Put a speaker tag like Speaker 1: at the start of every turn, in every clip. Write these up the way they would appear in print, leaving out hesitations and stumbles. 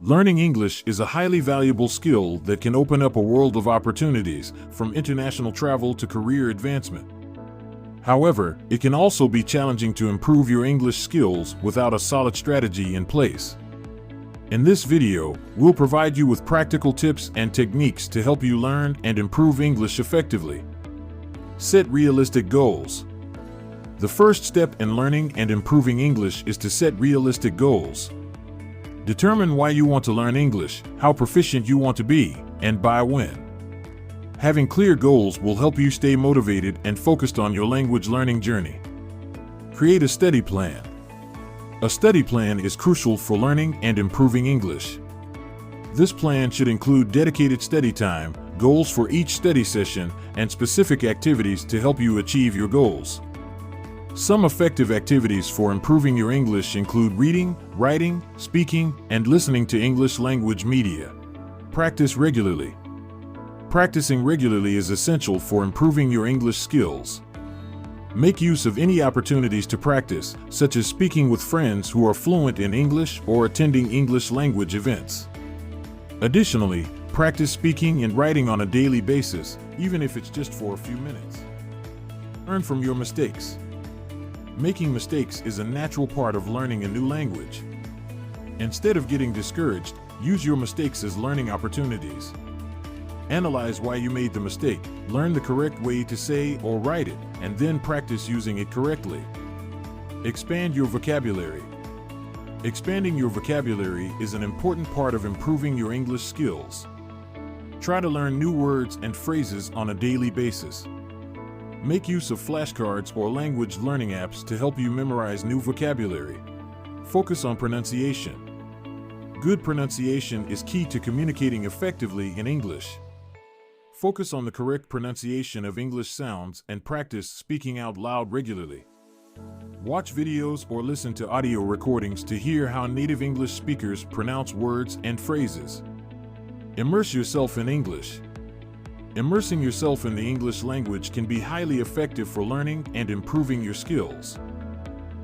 Speaker 1: Learning English is a highly valuable skill that can open up a world of opportunities, from international travel to career advancement. However, it can also be challenging to improve your English skills without a solid strategy in place. In this video, we'll provide you with practical tips and techniques to help you learn and improve English effectively. Set realistic goals. The first step in learning and improving English is to set realistic goals. Determine why you want to learn English, how proficient you want to be, and by when. Having clear goals will help you stay motivated and focused on your language learning journey. Create a study plan. A study plan is crucial for learning and improving English. This plan should include dedicated study time, goals for each study session, and specific activities to help you achieve your goals. Some effective activities for improving your English include reading, writing, speaking, and listening to English language media. Practice regularly. Practicing regularly is essential for improving your English skills. Make use of any opportunities to practice, such as speaking with friends who are fluent in English or attending English language events. Additionally, practice speaking and writing on a daily basis, even if it's just for a few minutes. Learn from your mistakes. Making mistakes is a natural part of learning a new language. Instead of getting discouraged, use your mistakes as learning opportunities. Analyze why you made the mistake, learn the correct way to say or write it, and then practice using it correctly. Expand your vocabulary. Expanding your vocabulary is an important part of improving your English skills. Try to learn new words and phrases on a daily basis. Make use of flashcards or language learning apps to help you memorize new vocabulary. Focus on pronunciation. Good pronunciation is key to communicating effectively in English. Focus on the correct pronunciation of English sounds and practice speaking out loud regularly. Watch videos or listen to audio recordings to hear how native English speakers pronounce words and phrases. Immerse yourself in English. Immersing yourself in the English language can be highly effective for learning and improving your skills.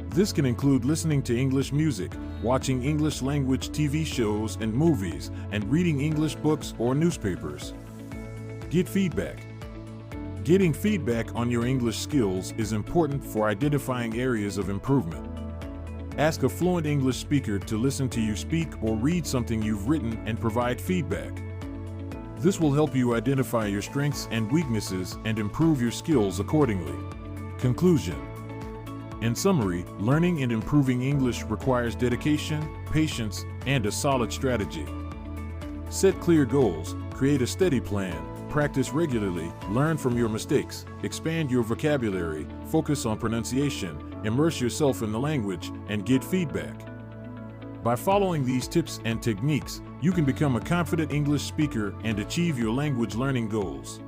Speaker 1: This can include listening to English music, watching English language TV shows and movies, and reading English books or newspapers. Get feedback. Getting feedback on your English skills is important for identifying areas of improvement. Ask a fluent English speaker to listen to you speak or read something you've written and provide feedback. This will help you identify your strengths and weaknesses and improve your skills accordingly. Conclusion. In summary, learning and improving English requires dedication, patience, and a solid strategy. Set clear goals, create a study plan, practice regularly, learn from your mistakes, expand your vocabulary, focus on pronunciation, immerse yourself in the language, and get feedback. By following these tips and techniques, you can become a confident English speaker and achieve your language learning goals.